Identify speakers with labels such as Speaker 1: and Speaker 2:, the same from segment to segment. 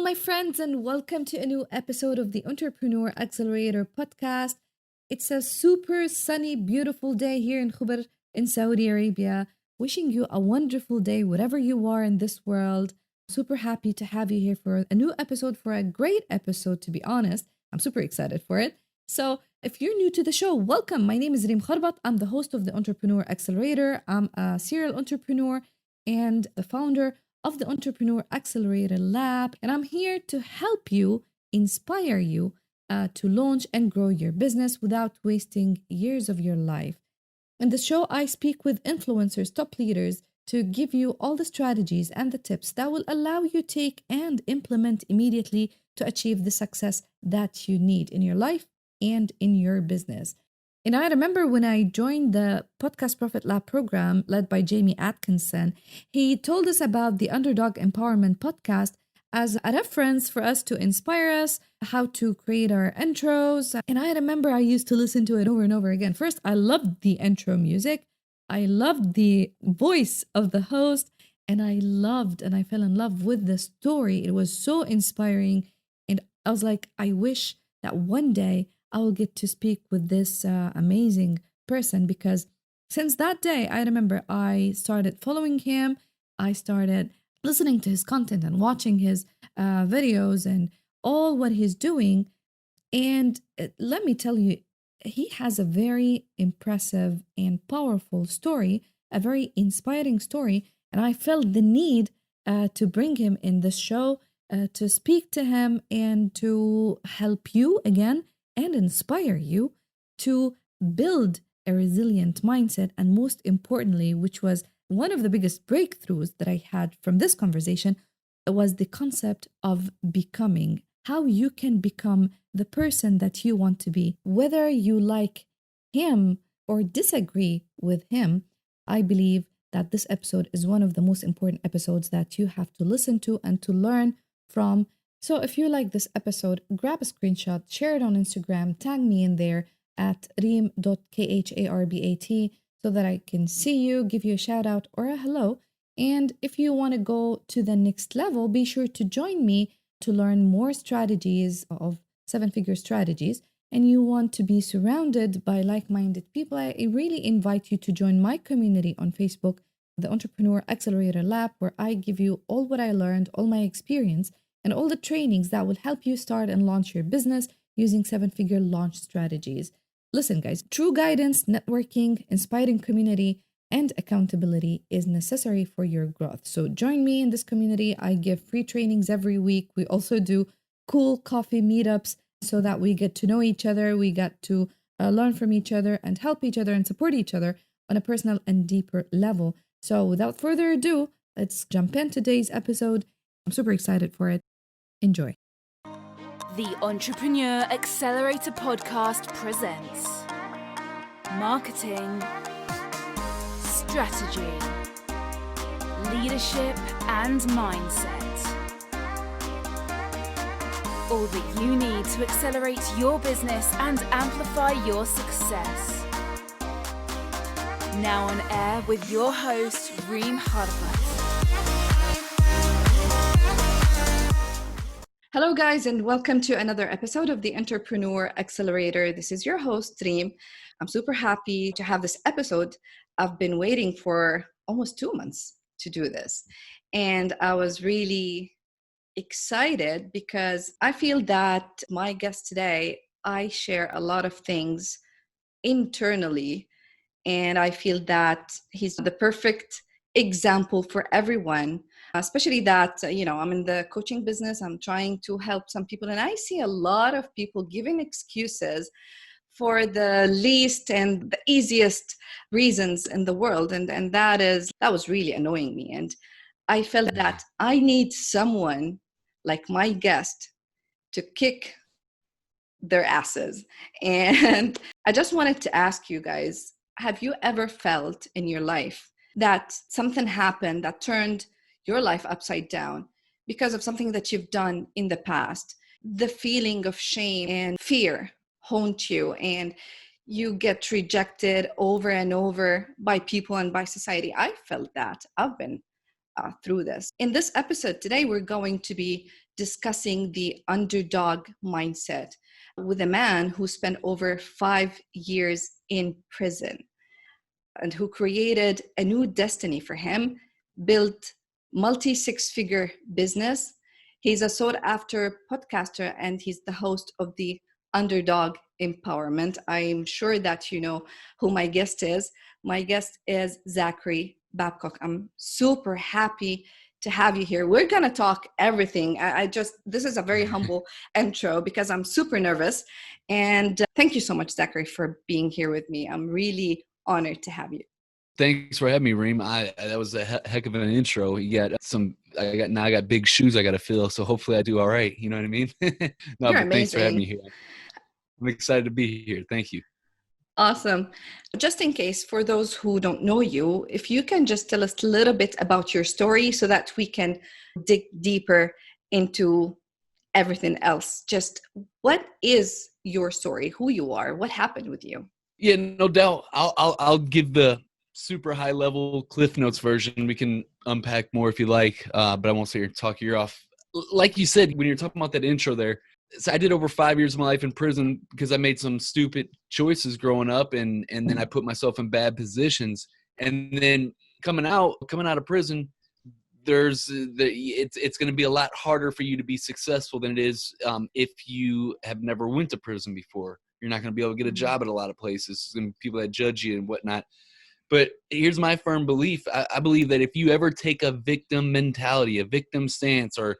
Speaker 1: my friends, and welcome to a new episode of the Entrepreneur Accelerator podcast. It's a super sunny, beautiful day here in Khubar in Saudi Arabia. Wishing you a wonderful day, wherever you are in this world. Super happy to have you here for a new episode, for a great episode, to be honest. I'm super excited for it. So, if you're new to the show, welcome. My name is Reem Kharbat. I'm the host of the Entrepreneur Accelerator. I'm a serial entrepreneur and the founder of the Entrepreneur Accelerator Lab. And I'm here to help you, inspire you to launch and grow your business without wasting years of your life. In the show, I speak with influencers, top leaders, to give you all the strategies and the tips that will allow you to take and implement immediately to achieve the success that you need in your life and in your business. And I remember when I joined the Podcast Profit Lab program led by Jamie Atkinson, he told us about the Underdog Empowerment podcast as a reference for us to inspire us, how to create our intros. And I remember I used to listen to it over and over again. First, I loved the intro music. I loved the voice of the host. And I fell in love with the story. It was so inspiring. And I was like, I wish that one day I will get to speak with this amazing person, because since that day, I remember I started following him. I started listening to his content and watching his videos and all what he's doing. And let me tell you, he has a very impressive and powerful story, a very inspiring story. And I felt the need to bring him in this show, to speak to him and to help you again and inspire you to build a resilient mindset. And most importantly, which was one of the biggest breakthroughs that I had from this conversation, was the concept of becoming, how you can become the person that you want to be. Whether you like him or disagree with him, I believe that this episode is one of the most important episodes that you have to listen to and to learn from. So if you like this episode, grab a screenshot, share it on Instagram, tag me in there at reem.kharbat so that I can see you, give you a shout out or a hello. And if you want to go to the next level, be sure to join me to learn more strategies of 7-figure strategies. And you want to be surrounded by like-minded people, I really invite you to join my community on Facebook, the Entrepreneur Accelerator Lab, where I give you all what I learned, all my experience, and all the trainings that will help you start and launch your business using 7-figure launch strategies. Listen, guys, true guidance, networking, inspiring community, and accountability is necessary for your growth. So join me in this community. I give free trainings every week. We also do cool coffee meetups so that we get to know each other. We get to learn from each other and help each other and support each other on a personal and deeper level. So without further ado, let's jump in today's episode. I'm super excited for it. Enjoy.
Speaker 2: The Entrepreneur Accelerator podcast presents marketing, strategy, leadership, and mindset. All that you need to accelerate your business and amplify your success. Now on air with your host, Reem Kharbat.
Speaker 1: Hello, guys, and welcome to another episode of the Entrepreneur Accelerator. This is your host, Reem. I'm super happy to have this episode. I've been waiting for almost 2 months to do this. And I was really excited because I feel that my guest today, I share a lot of things internally. And I feel that he's the perfect example for everyone, especially that, I'm in the coaching business. I'm trying to help some people. And I see a lot of people giving excuses for the least and the easiest reasons in the world. And that was really annoying me. And I felt that I need someone like my guest to kick their asses. And I just wanted to ask you guys, have you ever felt in your life that something happened that turned your life upside down because of something that you've done in the past? The feeling of shame and fear haunt you, and you get rejected over and over by people and by society. I felt that. I've been through this. In this episode today, we're going to be
Speaker 3: discussing the underdog mindset with a man who spent over 5 years in prison and who created a new destiny for him, built multi-six-figure business. He's a sought-after podcaster, and he's the host of the Underdog Empowerment. I'm sure that you know who my guest is. My guest is Zachary Babcock. I'm super happy to have you here. We're going to talk everything. This is a very humble intro because I'm super nervous. And thank you so much, Zachary, for being here with me. I'm really honored to have you.
Speaker 4: Thanks for having me, Reem. That was a heck of an intro. I got big shoes I got to fill, so hopefully I do all right. You know what I mean? No,
Speaker 3: You're
Speaker 4: but thanks for having me
Speaker 3: amazing.
Speaker 4: here. I'm excited to be here. Thank you.
Speaker 3: Awesome. Just in case, for those who don't know you, if you can just tell us a little bit about your story so that we can dig deeper into everything else. Just what is your story, who you are, what happened with you?
Speaker 4: Yeah, no doubt. I'll give the super high level Cliff Notes version. We can unpack more if you like, but I won't sit here and talk your ear off. Like you said, when you're talking about that intro there, so I did over 5 years of my life in prison because I made some stupid choices growing up, and then I put myself in bad positions. And then coming out of prison, it's going to be a lot harder for you to be successful than it is if you have never went to prison before. You're not going to be able to get a job at a lot of places. There's going to be people that judge you and whatnot. But here's my firm belief. I believe that if you ever take a victim mentality, a victim stance, or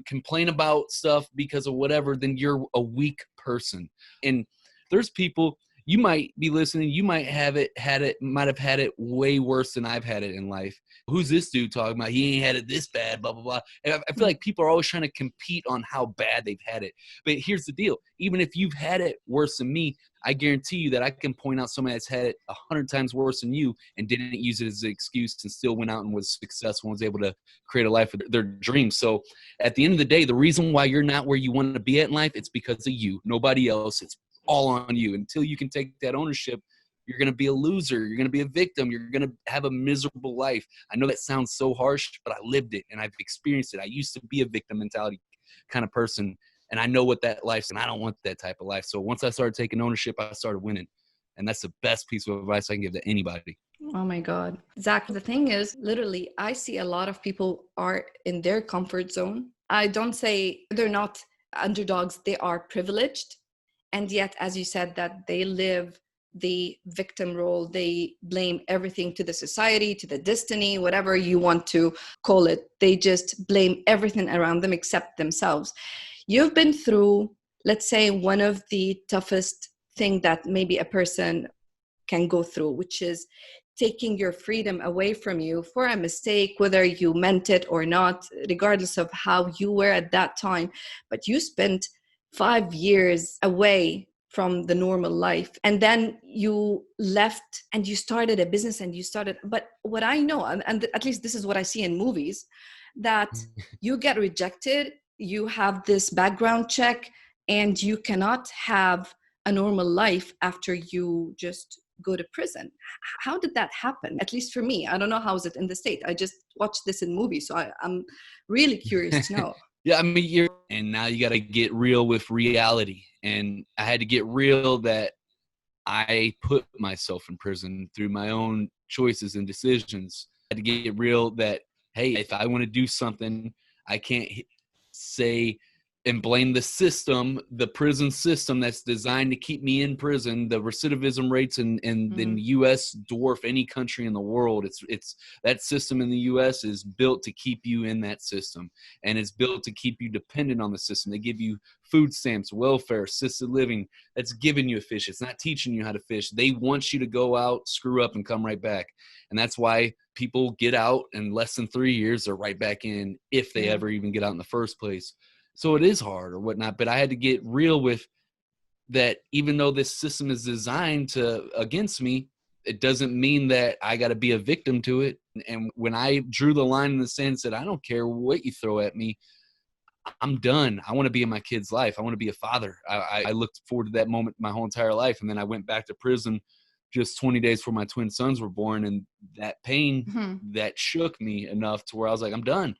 Speaker 4: complain about stuff because of whatever, then you're a weak person. And there's people, you might be listening, you might have had it way worse than I've had it in life. Who's this dude talking about? He ain't had it this bad, blah, blah, blah. And I feel like people are always trying to compete on how bad they've had it. But here's the deal. Even if you've had it worse than me, I guarantee you that I can point out somebody that's had it 100 times worse than you and didn't use it as an excuse and still went out and was successful and was able to create a life of their dreams. So at the end of the day, the reason why you're not where you want to be at in life, it's because of you, nobody else. It's all on you. Until you can take that ownership, you're going to be a loser. You're going to be a victim. You're going to have a miserable life. I know that sounds so harsh, but I lived it and I've experienced it. I used to be a victim mentality kind of person, and I know what that life's, and I don't want that type of life. So once I started taking ownership, I started winning. And that's the best piece of advice I can give to anybody.
Speaker 3: Oh my God. Zach, the thing is, literally, I see a lot of people are in their comfort zone. I don't say they're not underdogs. They are privileged. And yet, as you said, that they live the victim role. They blame everything to the society, to the destiny, whatever you want to call it. They just blame everything around them except themselves. You've been through, let's say, one of the toughest thing that maybe a person can go through, which is taking your freedom away from you for a mistake, whether you meant it or not, regardless of how you were at that time. But you spent 5 years away from the normal life, and then you left and you started a business and you started. But what I know, and at least this is what I see in movies, that you get rejected, you have this background check, and you cannot have a normal life after you just go to prison. How did that happen? At least for me, I don't know how is it in the States. I just watched this in movies, so I'm really curious to know.
Speaker 4: Yeah, I mean, and now you got to get real with reality. And I had to get real that I put myself in prison through my own choices and decisions. I had to get real that, hey, if I want to do something, I can't say and blame the system, the prison system that's designed to keep me in prison. The recidivism rates in the U.S. dwarf any country in the world. It's that system in the U.S. is built to keep you in that system, and it's built to keep you dependent on the system. They give you food stamps, welfare, assisted living. That's giving you a fish. It's not teaching you how to fish. They want you to go out, screw up, and come right back. And that's why people get out in less than 3 years. They're right back in if they ever even get out in the first place. So it is hard or whatnot, but I had to get real with that. Even though this system is designed against me, it doesn't mean that I got to be a victim to it. And when I drew the line in the sand, said, I don't care what you throw at me, I'm done. I want to be in my kid's life. I want to be a father. I looked forward to that moment my whole entire life. And then I went back to prison just 20 days before my twin sons were born. And that pain that shook me enough to where I was like, I'm done.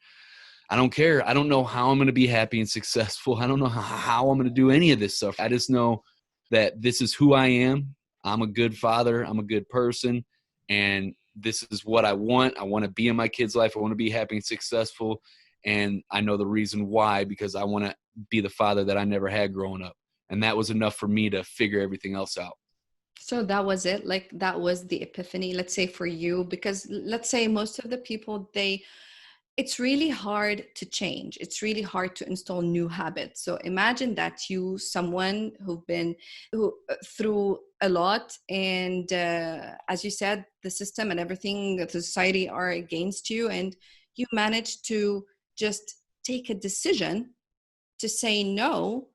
Speaker 4: I don't care. I don't know how I'm going to be happy and successful. I don't know how I'm going to do any of this stuff. I just know that this is who I am. I'm a good father. I'm a good person. And this is what I want. I want to be in my kid's life. I want to be happy and successful. And I know the reason why, because I want to be the father that I never had growing up. And that was enough for me to figure everything else out.
Speaker 3: So that was it. Like that was the epiphany, let's say for you, because let's say most of the people, it's really hard to change. It's really hard to install new habits. So imagine that you, someone who through a lot, and as you said, the system and everything, the society are against you, and you managed to just take a decision to say no,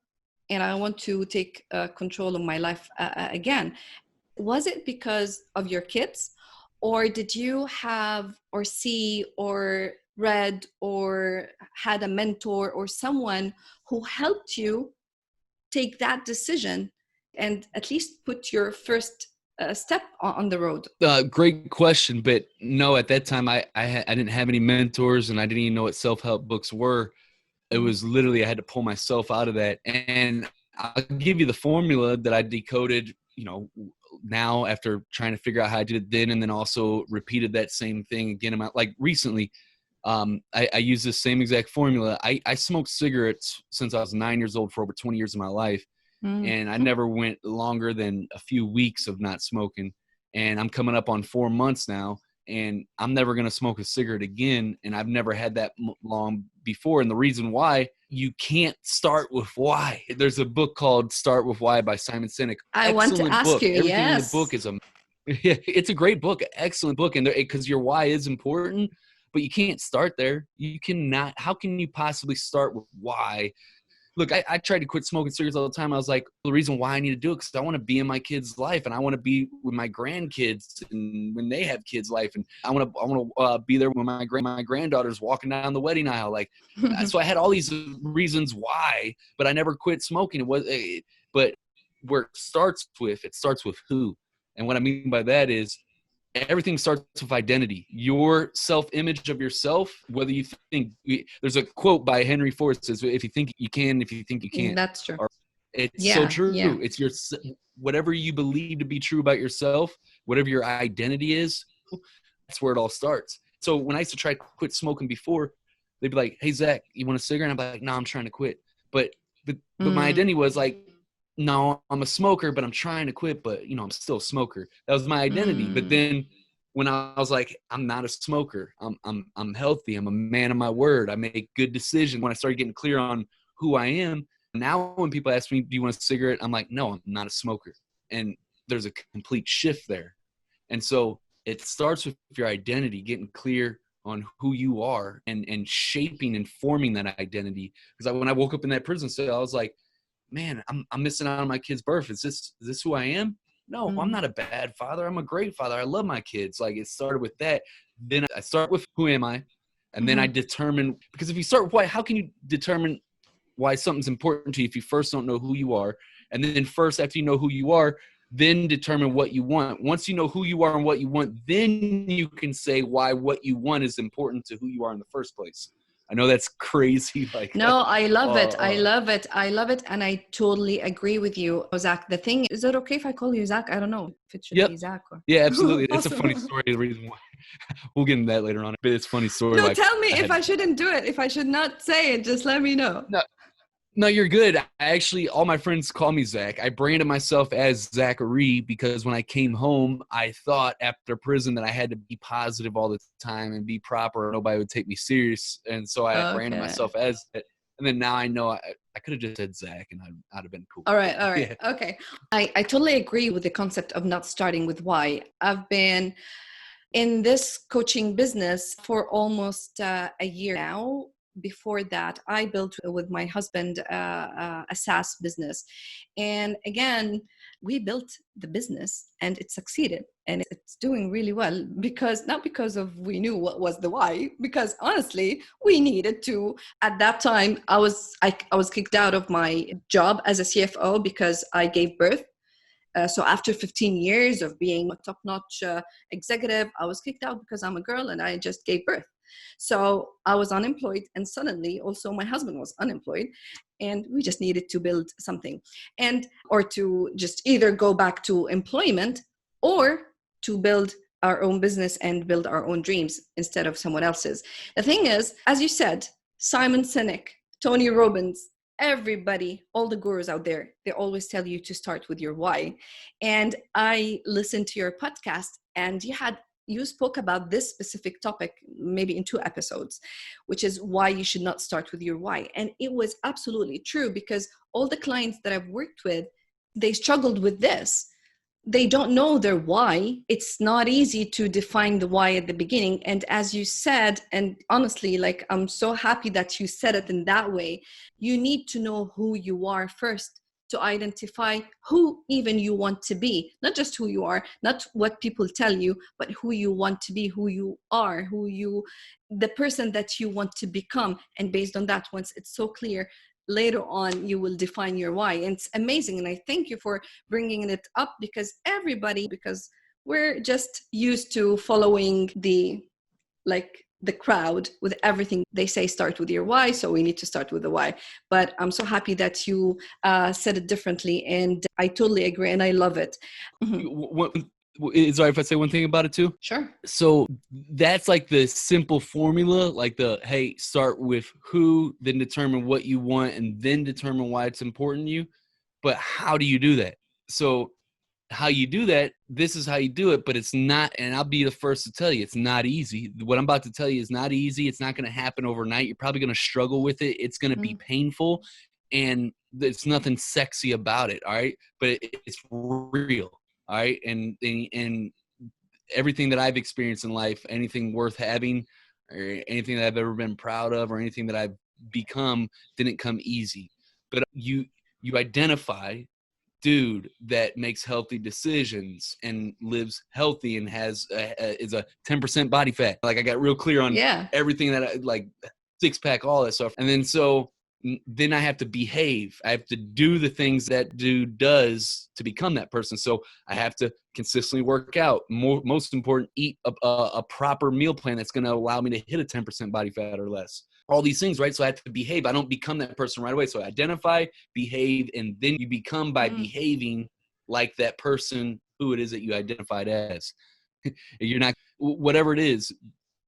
Speaker 3: and I want to take control of my life again. Was it because of your kids, or did you have or see or read or had a mentor or someone who helped you take that decision and at least put your first step on the road?
Speaker 4: Great question, but no, at that time I didn't have any mentors, and I didn't even know what self-help books were. It was literally, I had to pull myself out of that. And I'll give you the formula that I decoded, now after trying to figure out how I did it then, and then also repeated that same thing again. Like recently, I use this same exact formula. I smoked cigarettes since I was 9 years old for over 20 years of my life. And I never went longer than a few weeks of not smoking. And I'm coming up on 4 months now, and I'm never going to smoke a cigarette again. And I've never had that long before. And the reason why, you can't start with why. There's a book called Start With Why by Simon Sinek.
Speaker 3: I want to ask
Speaker 4: book.
Speaker 3: you,
Speaker 4: Everything
Speaker 3: yes.
Speaker 4: in the book is it's a great book, excellent book. And because your why is important, but you can't start there. You cannot. How can you possibly start with why? Look, I tried to quit smoking cigarettes all the time. I was like, the reason why I need to do it, because I want to be in my kids' life, and I want to be with my grandkids, and when they have kids' life, and I want to be there when my granddaughter's walking down the wedding aisle. Like, so I had all these reasons why, but I never quit smoking. But where it starts with who, and what I mean by that is, everything starts with identity. Your self-image of yourself, whether you think, there's a quote by Henry Ford says, if you think you can, if you think you can't.
Speaker 3: That's true.
Speaker 4: It's so true. Yeah. It's whatever you believe to be true about yourself, whatever your identity is, that's where it all starts. So when I used to try to quit smoking before, they'd be like, hey, Zach, you want a cigarette? And I'm like, no, I'm trying to quit. But my identity was like, no, I'm a smoker, but I'm trying to quit, but I'm still a smoker. That was my identity. But then when I was like, I'm not a smoker, I'm healthy, I'm a man of my word, I make good decisions. When I started getting clear on who I am, now when people ask me, do you want a cigarette? I'm like, no, I'm not a smoker. And there's a complete shift there. And so it starts with your identity, getting clear on who you are, and shaping and forming that identity. Because when I woke up in that prison cell, I was like, man, I'm missing out on my kid's birth. Is this who I am? No, I'm not a bad father. I'm a great father. I love my kids. Like, it started with that. Then I start with who am I? And then I determine, because if you start with why, how can you determine why something's important to you if you first don't know who you are? And then first, after you know who you are, then determine what you want. Once you know who you are and what you want, then you can say why what you want is important to who you are in the first place. I know that's crazy.
Speaker 3: No, I love it. I love it. I love it. And I totally agree with you, Zach. The thing is it okay if I call you Zach? I don't know if it should be Zach. Or...
Speaker 4: Yeah, absolutely. It's a funny story. The reason why we'll get into that later on. But it's a funny story.
Speaker 3: No, tell me if I shouldn't do it. If I should not say it, just let me know.
Speaker 4: No, you're good. All my friends call me Zach. I branded myself as Zacharys because when I came home, I thought after prison that I had to be positive all the time and be proper. Nobody would take me serious. And so I branded myself as it. And then now I know I could have just said Zach and I'd have been cool.
Speaker 3: All right. Yeah. Okay. I totally agree with the concept of not starting with why. I've been in this coaching business for almost a year now. Before that, I built with my husband a SaaS business. And again, we built the business and it succeeded and it's doing really well not because of we knew what was the why, because honestly, we needed to. At that time, I was kicked out of my job as a CFO because I gave birth. So after 15 years of being a top-notch executive, I was kicked out because I'm a girl and I just gave birth. So I was unemployed, and suddenly also my husband was unemployed, and we just needed to build something, and or to just either go back to employment or to build our own business and build our own dreams instead of someone else's. The thing is, as you said, Simon Sinek, Tony Robbins, everybody, all the gurus out there, they always tell you to start with your why. And I listened to your podcast, and you spoke about this specific topic maybe in 2 episodes, which is why you should not start with your why. And it was absolutely true, because all the clients that I've worked with, they struggled with this. They don't know their why. It's not easy to define the why at the beginning. And as you said, and honestly, like, I'm so happy that you said it in that way, you need to know who you are first to identify who even you want to be. Not just who you are, not what people tell you, but who you want to be, who you are, the person that you want to become. And based on that, once it's so clear, later on you will define your why. And it's amazing, and I thank you for bringing it up, because we're just used to following the crowd with everything. They say start with your why, so we need to start with the why. But I'm so happy that you said it differently, and I totally agree, and I love it.
Speaker 4: Sorry if I say one thing about it too?
Speaker 3: Sure.
Speaker 4: So that's like the simple formula, like hey, start with who, then determine what you want, and then determine why it's important to you. But how do you do that? So how you do that, this is how you do it, but it's not, and I'll be the first to tell you, it's not easy. What I'm about to tell you is not easy. It's not going to happen overnight. You're probably going to struggle with it. It's going to be painful, and there's nothing sexy about it, all right? But it's real. All right. And everything that I've experienced in life, anything worth having or anything that I've ever been proud of or anything that I've become didn't come easy. But you identify dude that makes healthy decisions and lives healthy and is a 10% body fat. Like, I got real clear on everything that I like, 6-pack, all that stuff. And then I have to behave. I have to do the things that dude does to become that person. So I have to consistently work out. Most important, eat a proper meal plan that's going to allow me to hit a 10% body fat or less. All these things, right? So I have to behave. I don't become that person right away. So identify, behave, and then you become by behaving like that person who it is that you identified as. You're not, whatever it is,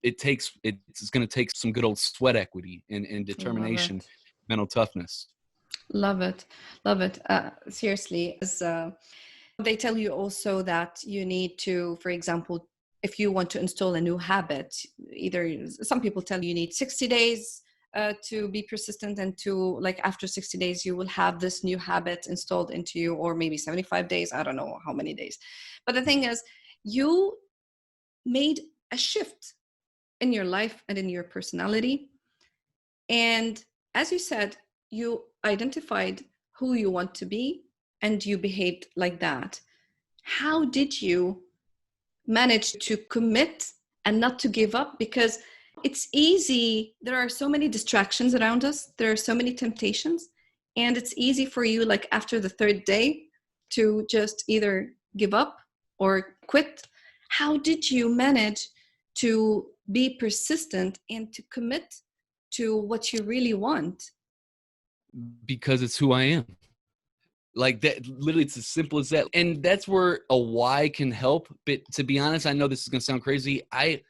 Speaker 4: it's going to take some good old sweat equity and determination. Mental toughness.
Speaker 3: Love it. Seriously, they tell you also that you need to, for example, if you want to install a new habit, either some people tell you need 60 days to be persistent, and to, like, after 60 days you will have this new habit installed into you, or maybe 75 days. I don't know how many days. But the thing is, you made a shift in your life and in your personality. And as you said, you identified who you want to be, and you behaved like that. How did you manage to commit and not to give up? Because it's easy. There are so many distractions around us. There are so many temptations. And it's easy for you, like, after the 3rd day, to just either give up or quit. How did you manage to be persistent and to commit to what you really want?
Speaker 4: Because it's who I am. Like that, literally, it's as simple as that. And that's where a why can help. But to be honest, I know this is going to sound crazy. A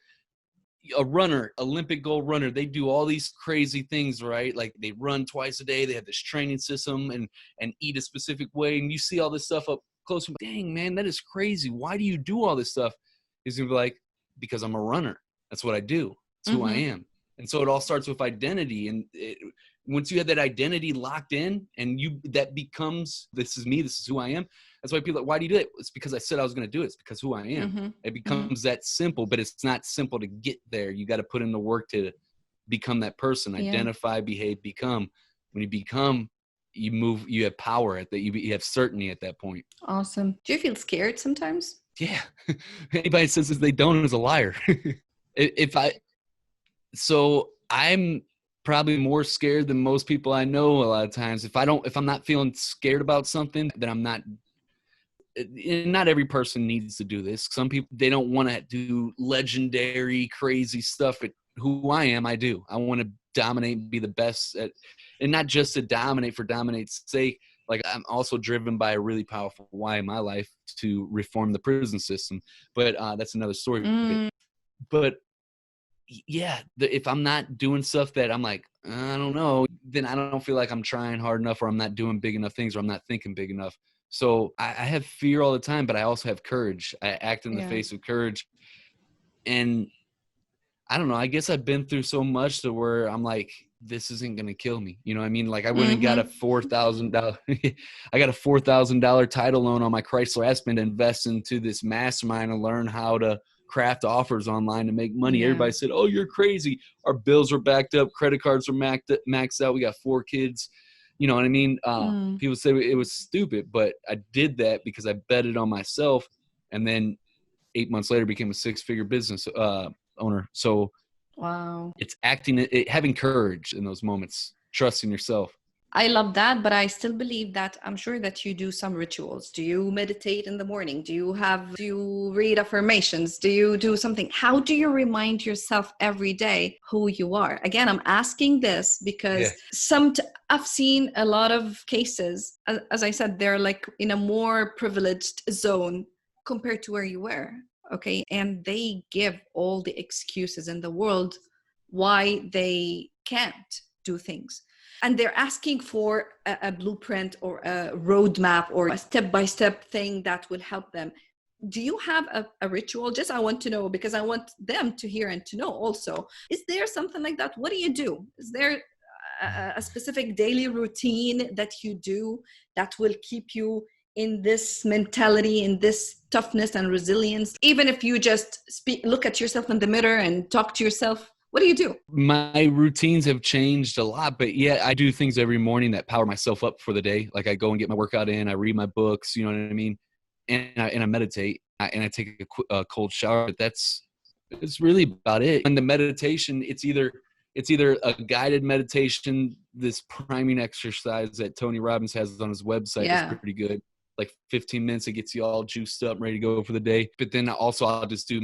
Speaker 4: runner, Olympic gold runner, they do all these crazy things, right? Like, they run twice a day. They have this training system and eat a specific way. And you see all this stuff up close. Dang, man, that is crazy. Why do you do all this stuff? He's going to be like, because I'm a runner. That's what I do. It's who I am. And so it all starts with identity. And once you have that identity locked in, and that becomes, this is me, this is who I am. That's why people are like, why do you do it? It's because I said I was going to do it. It's because who I am. It becomes that simple, but it's not simple to get there. You got to put in the work to become that person. Identify, behave, become. When you become, you move, you have power at that. You have certainty at that point.
Speaker 3: Awesome. Do you feel scared sometimes?
Speaker 4: Yeah. Anybody says that they don't is a liar. So I'm probably more scared than most people I know a lot of times. If I'm not feeling scared about something, then I'm not. Not every person needs to do this. Some people, they don't want to do legendary, crazy stuff. who I am, I do. I want to dominate and be the best at, and not just to dominate for dominate's sake. Like, I'm also driven by a really powerful why in my life to reform the prison system. But that's another story. But yeah, if I'm not doing stuff that I'm like, I don't know, then I don't feel like I'm trying hard enough, or I'm not doing big enough things, or I'm not thinking big enough. So I have fear all the time, but I also have courage. I act in the face of courage. And I don't know, I guess I've been through so much to where I'm like, this isn't going to kill me. You know what I mean? Like, I went and got a $4,000, I got a $4,000 title loan on my Chrysler Aspen to invest into this mastermind and learn how to craft offers online to make money. Everybody said, oh, you're crazy. Our bills were backed up. Credit cards were maxed out. We got 4 kids. You know what I mean? People say it was stupid, but I did that because I betted on myself. And then 8 months later became a 6-figure business owner. So
Speaker 3: wow,
Speaker 4: it's having courage in those moments, trusting yourself.
Speaker 3: I love that, but I still believe that I'm sure that you do some rituals. Do you meditate in the morning? Do you read affirmations? Do you do something? How do you remind yourself every day who you are? Again, I'm asking this because I've seen a lot of cases, as I said, they're like in a more privileged zone compared to where you were. Okay. And they give all the excuses in the world why they can't do things. And they're asking for a blueprint or a roadmap or a step-by-step thing that will help them. Do you have a ritual? Just, I want to know, because I want them to hear and to know also. Is there something like that? What do you do? Is there a specific daily routine that you do that will keep you in this mentality, in this toughness and resilience? Even if you just look at yourself in the mirror and talk to yourself, what do you do?
Speaker 4: My routines have changed a lot, but yeah, I do things every morning that power myself up for the day. Like, I go and get my workout in, I read my books, you know what I mean? And I meditate, and I take a cold shower. But it's really about it. And the meditation, it's either a guided meditation, this priming exercise that Tony Robbins has on his website is pretty good. Like 15 minutes, it gets you all juiced up, ready to go for the day. But then also I'll just do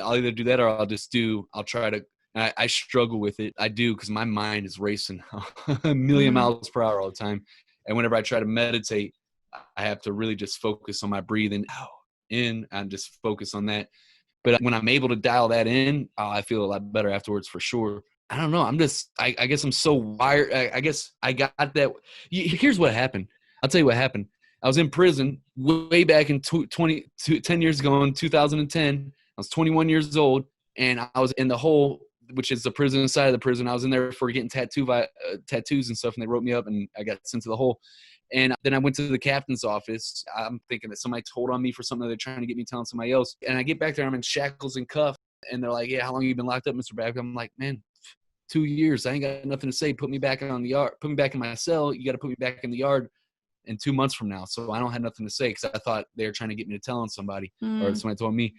Speaker 4: I'll either do that, or I'll try to, I struggle with it. I do, because my mind is racing a million miles per hour all the time. And whenever I try to meditate, I have to really just focus on my breathing out, in, and just focus on that. But when I'm able to dial that in, I feel a lot better afterwards, for sure. I don't know. I guess I'm so wired. I guess I got that. Here's what happened. I'll tell you what happened. I was in prison way back in 10 years ago in 2010. I was 21 years old, and I was in the hole, which is the prison side of the prison. I was in there for getting tattoos and stuff, and they wrote me up, and I got sent to the hole. And then I went to the captain's office. I'm thinking that somebody told on me for something, they're trying to get me telling somebody else. And I get back there, I'm in shackles and cuffs, and they're like, yeah, how long have you been locked up, Mr. Babcock? I'm like, man, 2 years. I ain't got nothing to say. Put me back on the yard. Put me back in my cell. You got to put me back in the yard in 2 months from now. So I don't have nothing to say, because I thought they were trying to get me to tell on somebody, or somebody told me.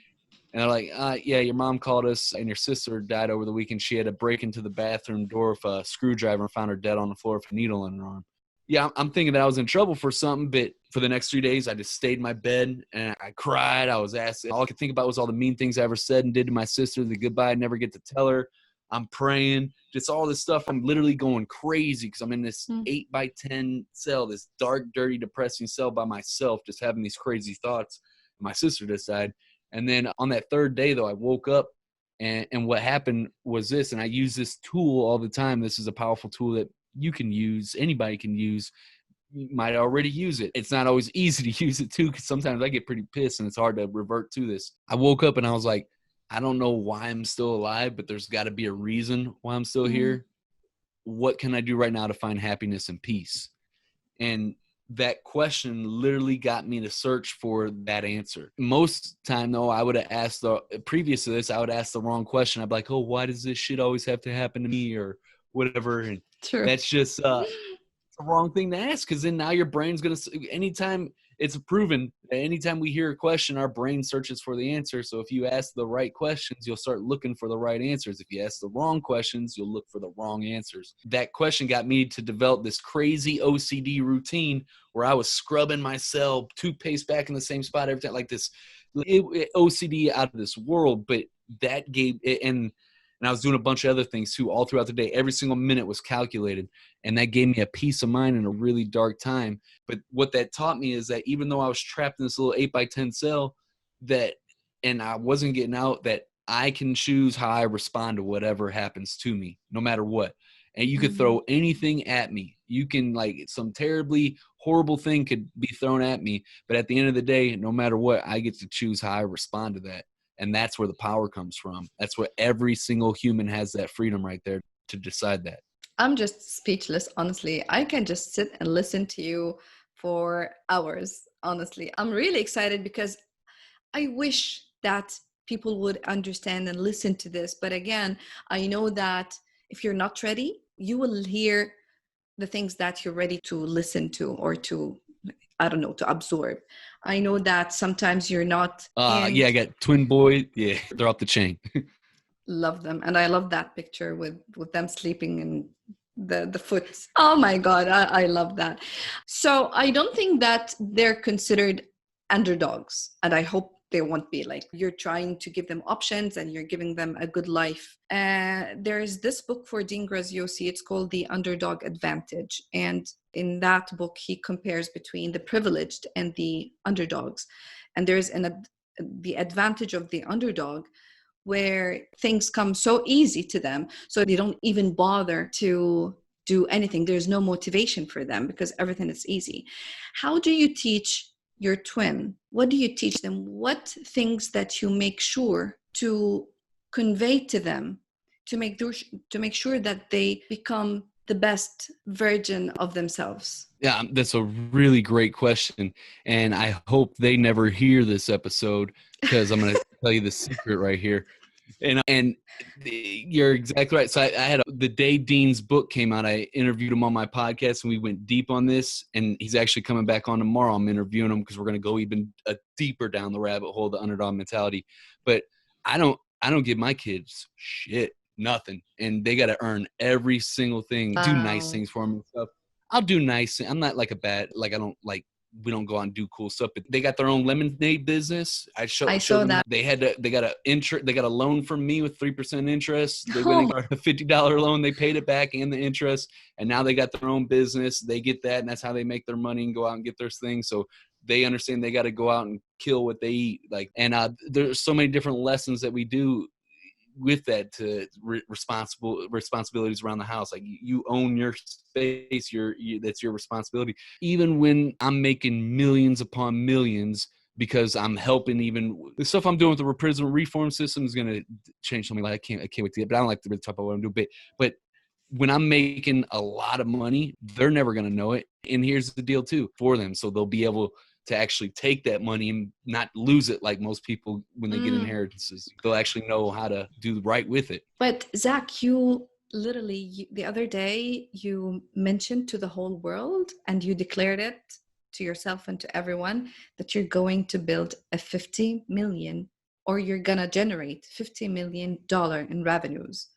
Speaker 4: And they're like, yeah, your mom called us, and your sister died over the weekend. She had to break into the bathroom door with a screwdriver and found her dead on the floor with a needle in her arm. Yeah, I'm thinking that I was in trouble for something, but for the next 3 days, I just stayed in my bed, and I cried. I was asked. All I could think about was all the mean things I ever said and did to my sister, the goodbye I never get to tell her. I'm praying, just all this stuff. I'm literally going crazy, because I'm in this 8x10 cell, this dark, dirty, depressing cell by myself, just having these crazy thoughts. My sister just died. And then on that 3rd day, though, I woke up, and what happened was this, and I use this tool all the time. This is a powerful tool that you can use, anybody can use. You might already use it. It's not always easy to use it too, because sometimes I get pretty pissed and it's hard to revert to this. I woke up and I was like, I don't know why I'm still alive, but there's got to be a reason why I'm still here. What can I do right now to find happiness and peace? And that question literally got me to search for that answer. Most time, though, I would have asked previous to this, I would ask the wrong question. I'd be like, oh, why does this shit always have to happen to me, or whatever? And that's just the wrong thing to ask, because then now your brain's going to, anytime it's proven, anytime we hear a question, our brain searches for the answer. So if you ask the right questions, you'll start looking for the right answers. If you ask the wrong questions, you'll look for the wrong answers. That question got me to develop this crazy OCD routine where I was scrubbing my cell, toothpaste back in the same spot every time, like this OCD out of this world. But that gave, and And I was doing a bunch of other things too, all throughout the day. Every single minute was calculated. And that gave me a peace of mind in a really dark time. But what that taught me is that even though I was trapped in this little 8x10 cell, and I wasn't getting out, that I can choose how I respond to whatever happens to me, no matter what. And you could throw anything at me. You can, like, some terribly horrible thing could be thrown at me. But at the end of the day, no matter what, I get to choose how I respond to that. And that's where the power comes from. That's what every single human has, that freedom right there to decide that.
Speaker 3: I'm just speechless, honestly. I can just sit and listen to you for hours, honestly. I'm really excited because I wish that people would understand and listen to this. But again, I know that if you're not ready, you will hear the things that you're ready to listen to or to, I don't know, to absorb. I know that sometimes you're not.
Speaker 4: Yeah, I got twin boys. Yeah, they're off the chain.
Speaker 3: Love them. And I love that picture with them sleeping in the foot. Oh my God, I love that. So I don't think that they're considered underdogs. And I hope they won't be. Like, you're trying to give them options and you're giving them a good life. There is this book for Dean Graziosi. It's called The Underdog Advantage. And in that book, he compares between the privileged and the underdogs. And there's the advantage of the underdog, where things come so easy to them, so they don't even bother to do anything. There's no motivation for them because everything is easy. How do you teach your twin? What do you teach them? What things that you make sure to convey to them to make sure that they become the best version of themselves?
Speaker 4: Yeah, that's a really great question. And I hope they never hear this episode, because I'm going to tell you the secret right here. And you're exactly right. So I had the day Dean's book came out, I interviewed him on my podcast, and we went deep on this. And he's actually coming back on tomorrow. I'm interviewing him because we're going to go even deeper down the rabbit hole, the underdog mentality. But I don't give my kids shit, nothing, and they got to earn every single thing. Do nice things for them and stuff. I'll do nice things. I'm not like we don't go out and do cool stuff, but they got their own lemonade business. I showed them that they got a loan from me with 3% interest. They went and got a $50 loan. They paid it back and the interest, and now they got their own business. They get that, and that's how they make their money and go out and get their things. So they understand they got to go out and kill what they eat. There's so many different lessons that we do with that, to responsibilities around the house. Like, you own your space, that's your responsibility. Even when I'm making millions upon millions, because I'm helping, even the stuff I'm doing with the prison reform system is going to change something. Like, I can't wait to get, but I don't like to really talk about what I'm doing. But when I'm making a lot of money, they're never going to know it. And here's the deal too for them. So they'll be able to actually take that money and not lose it like most people when they get inheritances. They'll actually know how to do right with it.
Speaker 3: But Zach, you literally, the other day, you mentioned to the whole world, and you declared it to yourself and to everyone, that you're going to build a 50 million, or you're going to generate $50 million in revenues.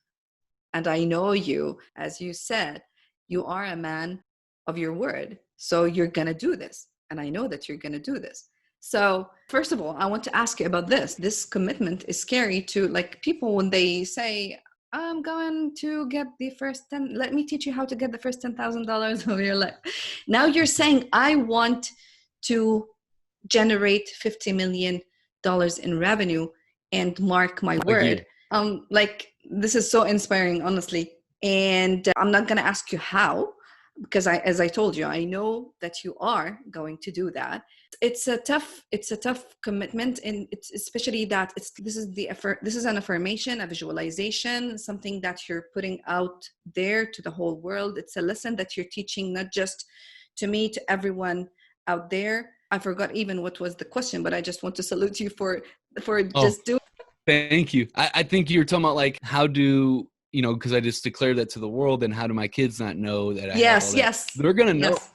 Speaker 3: And I know you, as you said, you are a man of your word. So you're going to do this. And I know that you're going to do this. So first of all, I want to ask you about this. This commitment is scary to, like, people when they say, I'm going to get the first let me teach you how to get the first $10,000 of your life. Now you're saying, I want to generate $50 million in revenue, and mark my word. This is so inspiring, honestly. And I'm not going to ask you how, because as I told you, I know that you are going to do that. It's a tough commitment, and it's especially that this is an affirmation, a visualization, something that you're putting out there to the whole world. It's a lesson that you're teaching, not just to me, to everyone out there. I forgot even what was the question, but I just want to salute you for just doing.
Speaker 4: Thank you. I think you're talking about, like, how do because I just declared that to the world, and how do my kids not know that?
Speaker 3: Yes.
Speaker 4: They're going to know. Yes.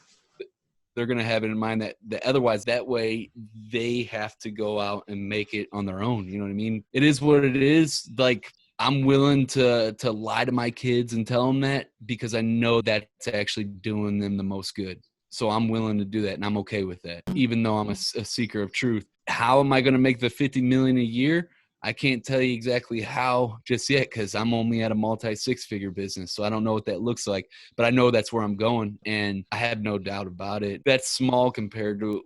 Speaker 4: They're going to have it in mind that otherwise, that way they have to go out and make it on their own. You know what I mean? It is what it is. Like, I'm willing to lie to my kids and tell them that, because I know that's actually doing them the most good. So I'm willing to do that, and I'm okay with that, even though I'm a seeker of truth. How am I going to make the $50 million a year? I can't tell you exactly how just yet because I'm only at a multi-six-figure business. So I don't know what that looks like, but I know that's where I'm going. And I have no doubt about it. That's small compared to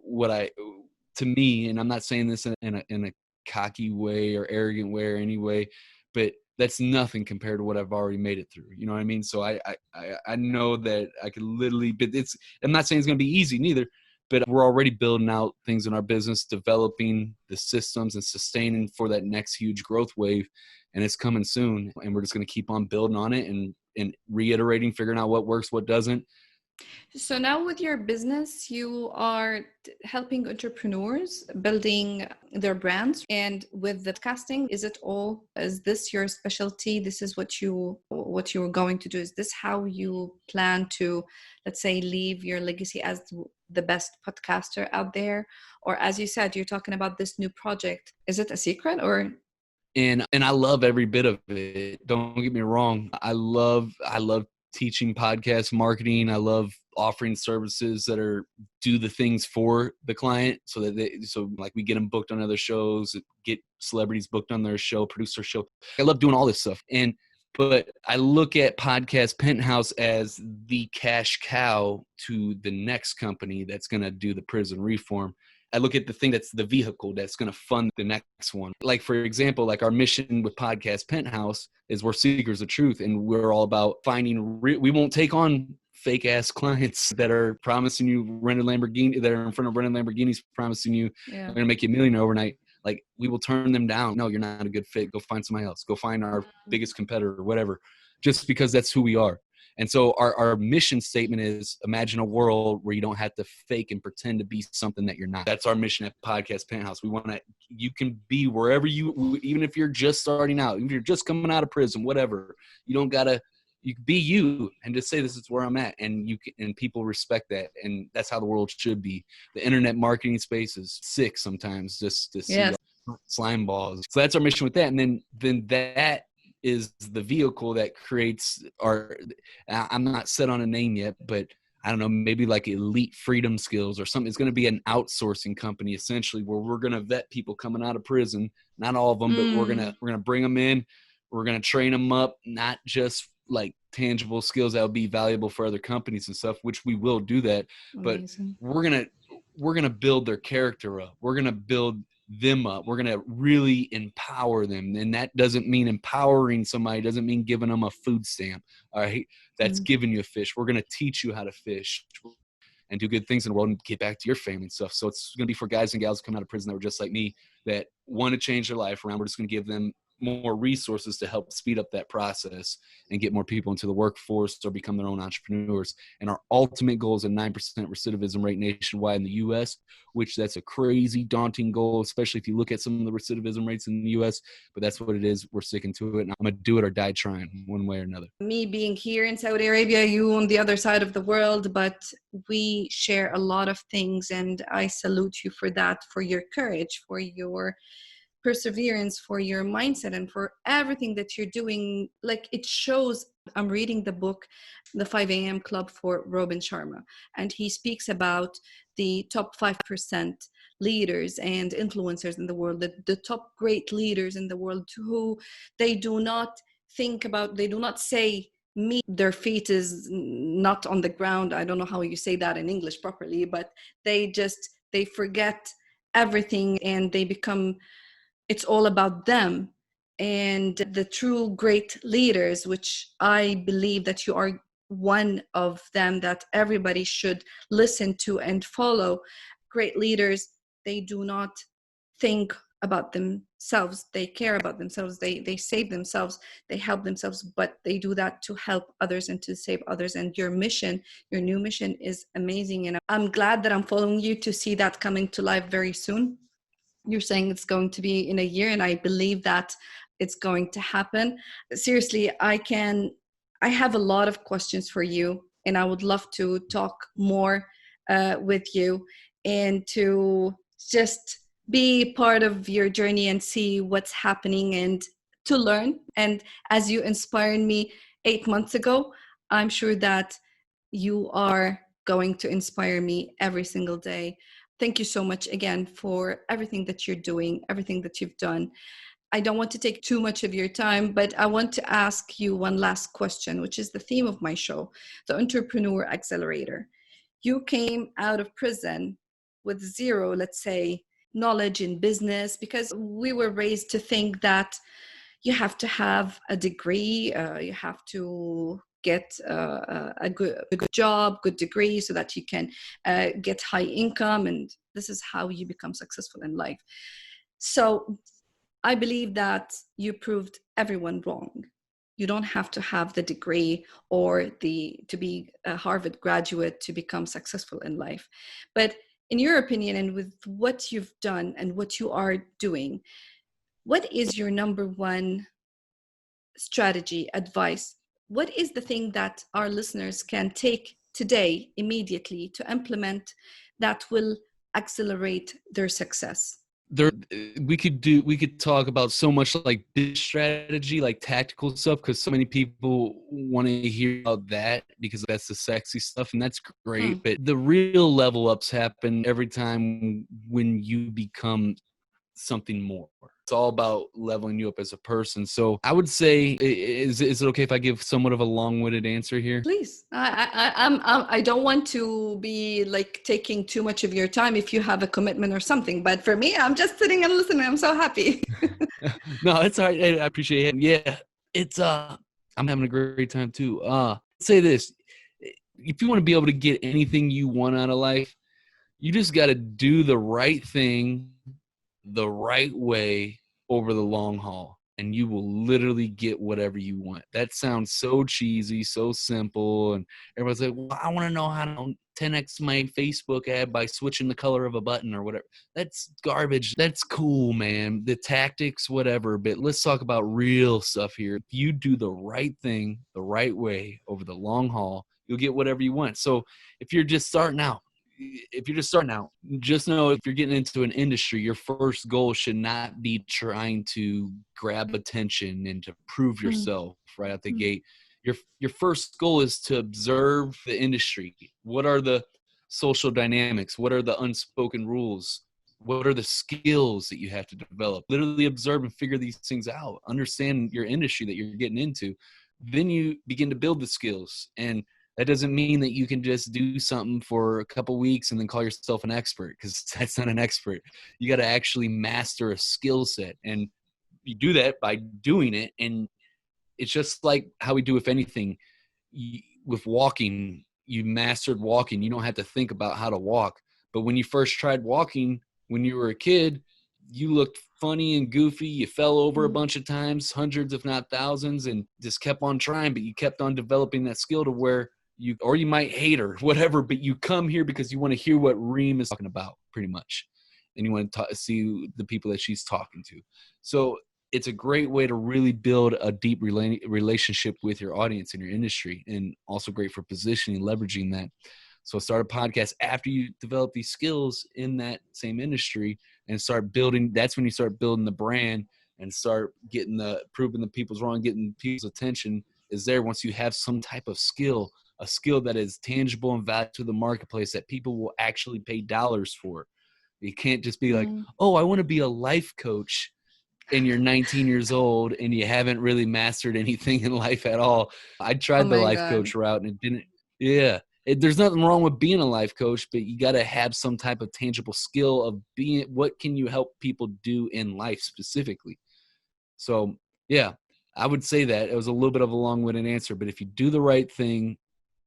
Speaker 4: to me, and I'm not saying this in a cocky way or arrogant way or any way, but that's nothing compared to what I've already made it through. You know what I mean? So I know that I could literally, but I'm not saying it's going to be easy neither, but we're already building out things in our business, developing the systems and sustaining for that next huge growth wave. And it's coming soon. And we're just going to keep on building on it and reiterating, figuring out what works, what doesn't.
Speaker 3: So now with your business, you are helping entrepreneurs building their brands. And with the casting, is this your specialty? This is what you're going to do? Is this how you plan to, let's say, leave your legacy as the best podcaster out there? Or as you said, you're talking about this new project. Is it a secret or?
Speaker 4: And I love every bit of it. Don't get me wrong. I love teaching podcast marketing. I love offering services that do the things for the client so like we get them booked on other shows, get celebrities booked on their show, produce their show. I love doing all this stuff. But I look at podcast Penthouse as the cash cow to the next company that's going to do the prison reform. I look at the thing that's the vehicle that's going to fund the next one. Like, for example, like our mission with Podcast Penthouse is we're seekers of truth, and we're all about finding we won't take on fake ass clients that are promising you rented Lamborghini, that are in front of rented Lamborghinis promising you they're going to make you a millionaire overnight. Like, we will turn them down. No, you're not a good fit. Go find somebody else. Go find our biggest competitor or whatever, just because that's who we are. And so our mission statement is imagine a world where you don't have to fake and pretend to be something that you're not. That's our mission at Podcast Penthouse. We want you can be wherever even if you're just starting out, even if you're just coming out of prison, whatever, you don't gotta, you can be you and just say, this is where I'm at. And and people respect that. And that's how the world should be. The internet marketing space is sick sometimes just to see slime balls. So that's our mission with that. And then that is the vehicle that creates I'm not set on a name yet, but I don't know, maybe like Elite Freedom Skills or something. It's going to be an outsourcing company essentially where we're going to vet people coming out of prison, not all of them, but we're going to bring them in. We're going to train them up, not just like tangible skills that will be valuable for other companies and stuff, which we will do that. Amazing. But we're going to build their character up. We're going to build them up. We're going to really empower them. And that doesn't mean empowering somebody, doesn't mean giving them a food stamp. All right. That's giving you a fish. We're going to teach you how to fish and do good things in the world and get back to your family and stuff. So it's going to be for guys and gals coming out of prison that were just like me that want to change their life around. We're just going to give them more resources to help speed up that process and get more people into the workforce or become their own entrepreneurs. And our ultimate goal is a 9% recidivism rate nationwide in the U.S., which that's a crazy daunting goal, especially if you look at some of the recidivism rates in the U.S., but that's what it is. We're sticking to it, and I'm going to do it or die trying one way or another.
Speaker 3: Me being here in Saudi Arabia, you on the other side of the world, but we share a lot of things, and I salute you for that, for your courage, for your perseverance, for your mindset, and for everything that you're doing. Like, it shows. I'm reading the book The 5 a.m. Club for Robin Sharma, and he speaks about the top 5% leaders and influencers in the world, the top great leaders in the world, who they do not say me, their feet is not on the ground. I don't know how you say that in English properly, but they forget everything and they become, it's all about them. And the true great leaders, which I believe that you are one of them, that everybody should listen to and follow. Great leaders, they do not think about themselves. They care about themselves. They save themselves. They help themselves, but they do that to help others and to save others. And your mission, your new mission, is amazing. And I'm glad that I'm following you to see that coming to life very soon. You're saying it's going to be in a year, and I believe that it's going to happen. Seriously, I have a lot of questions for you, and I would love to talk more with you and to just be part of your journey and see what's happening and to learn. And as you inspired me 8 months ago, I'm sure that you are going to inspire me every single day. Thank you so much again for everything that you're doing, everything that you've done. I don't want to take too much of your time, but I want to ask you one last question, which is the theme of my show, the Entrepreneur Accelerator. You came out of prison with zero, let's say, knowledge in business, because we were raised to think that you have to have a degree, you have to get a good job, good degree, so that you can get high income, and this is how you become successful in life. So I believe that you proved everyone wrong. You don't have to have the degree or to be a Harvard graduate to become successful in life. But in your opinion, and with what you've done and what you are doing, what is your number one strategy, advice? What is the thing that our listeners can take today immediately to implement that will accelerate their success?
Speaker 4: We could talk about so much like business strategy, like tactical stuff, because so many people want to hear about that because that's the sexy stuff, and that's great. But the real level ups happen every time when you become something more. It's all about leveling you up as a person. So I would say, is it okay if I give somewhat of a long-winded answer here?
Speaker 3: Please. I don't want to be like taking too much of your time if you have a commitment or something. But for me, I'm just sitting and listening. I'm so happy.
Speaker 4: No, it's all right. I appreciate it. Yeah, it's I'm having a great time too. Say this: if you want to be able to get anything you want out of life, you just got to do the right thing the right way over the long haul, and you will literally get whatever you want. That sounds so cheesy, so simple, and everybody's like, well, I want to know how to 10x my Facebook ad by switching the color of a button or whatever. That's garbage. That's cool, man. The tactics, whatever, but let's talk about real stuff here. If you do the right thing the right way over the long haul, you'll get whatever you want. So if you're just starting out, just know if you're getting into an industry, your first goal should not be trying to grab attention and to prove yourself right out the gate. Your first goal is to observe the industry. What are the social dynamics? What are the unspoken rules? What are the skills that you have to develop? Literally observe and figure these things out. Understand your industry that you're getting into. Then you begin to build the skills. And that doesn't mean that you can just do something for a couple weeks and then call yourself an expert, because that's not an expert. You got to actually master a skill set, and you do that by doing it. And it's just like how we do with anything. With walking, you mastered walking. You don't have to think about how to walk. But when you first tried walking when you were a kid, you looked funny and goofy. You fell over a bunch of times, hundreds if not thousands, and just kept on trying. But you kept on developing that skill to where you might hate her, whatever, but you come here because you want to hear what Reem is talking about, pretty much. And you want to see the people that she's talking to. So it's a great way to really build a deep relationship with your audience and your industry, and also great for positioning, leveraging that. So start a podcast after you develop these skills in that same industry and start building. That's when you start building the brand and start getting proving the people's wrong, getting people's attention is there once you have some type of skill, a skill that is tangible and valuable to the marketplace that people will actually pay dollars for. You can't just be like, oh, I want to be a life coach, and you're 19 years old and you haven't really mastered anything in life at all. I tried the life coach route and it didn't. Yeah. There's nothing wrong with being a life coach, but you got to have some type of tangible skill of being, what can you help people do in life specifically? So yeah, I would say that it was a little bit of a long-winded answer, but if you do the right thing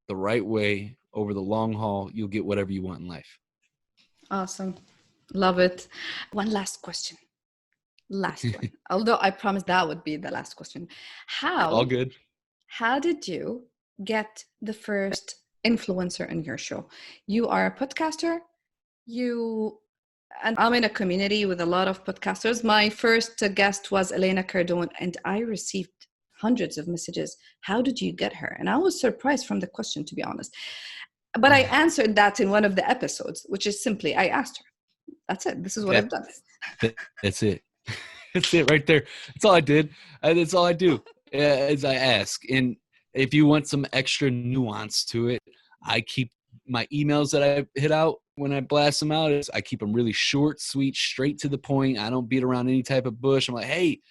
Speaker 4: the right way over the long haul, you'll get whatever you want in life.
Speaker 3: Awesome. Love it. One last question. Last one. Although I promised that would be the last question.
Speaker 4: All good.
Speaker 3: How did you get the first influencer in your show? You are a podcaster. And I'm in a community with a lot of podcasters. My first guest was Elena Cardone, and I received hundreds of messages. How did you get her? And I was surprised from the question, to be honest. But I answered that in one of the episodes, which is simply, I asked her. That's it. This is what I've done.
Speaker 4: That's it. That's it right there. That's all I did. That's all I do is I ask. And if you want some extra nuance to it, I keep my emails that I hit out when I blast them out. I keep them really short, sweet, straight to the point. I don't beat around any type of bush. I'm like, hey,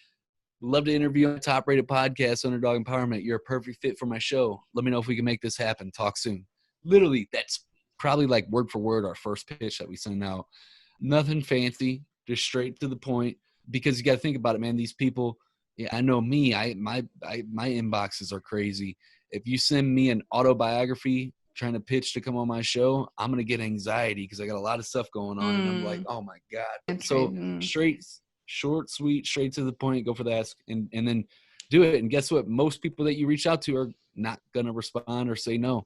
Speaker 4: Love to interview on a top-rated podcast, Underdog Empowerment. You're a perfect fit for my show. Let me know if we can make this happen. Talk soon. Literally, that's probably like word for word our first pitch that we send out. Nothing fancy, just straight to the point. Because you got to think about it, man. These people, yeah, I know me. My inboxes are crazy. If you send me an autobiography trying to pitch to come on my show, I'm gonna get anxiety because I got a lot of stuff going on, and I'm like, oh my god. So straight, short, sweet, straight to the point. Go for the ask, and then do it. And guess what? Most people that you reach out to are not gonna respond or say no,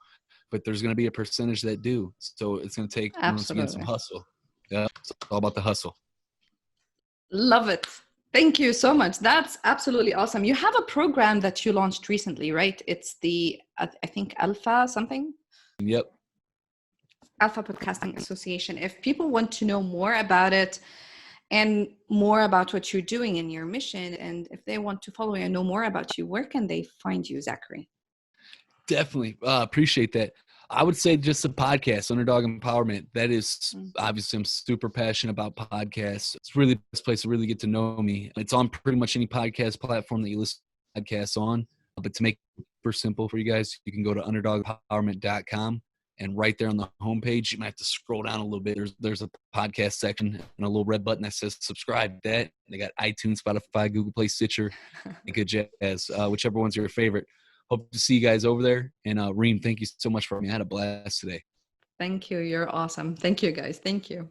Speaker 4: but there's gonna be a percentage that do. So it's gonna take once again some hustle. Yeah, it's all about the hustle.
Speaker 3: Love it. Thank you so much. That's absolutely awesome. You have a program that you launched recently, right? It's the, I think, Alpha something?
Speaker 4: Yep.
Speaker 3: Alpha Podcasting Association. If people want to know more about it and more about what you're doing in your mission, and if they want to follow you and know more about you, where can they find you, Zachary?
Speaker 4: Definitely. Appreciate that. I would say just a podcast, Underdog Empowerment. That is obviously I'm super passionate about podcasts. It's really the best place to really get to know me. It's on pretty much any podcast platform that you listen to podcasts on. But to make it super simple for you guys, you can go to underdogempowerment.com, and right there on the homepage, you might have to scroll down a little bit. There's a podcast section and a little red button that says subscribe. That they got iTunes, Spotify, Google Play, Stitcher, good jazz, whichever one's your favorite. Hope to see you guys over there. And Reem, thank you so much for me. I had a blast today.
Speaker 3: Thank you. You're awesome. Thank you, guys. Thank you.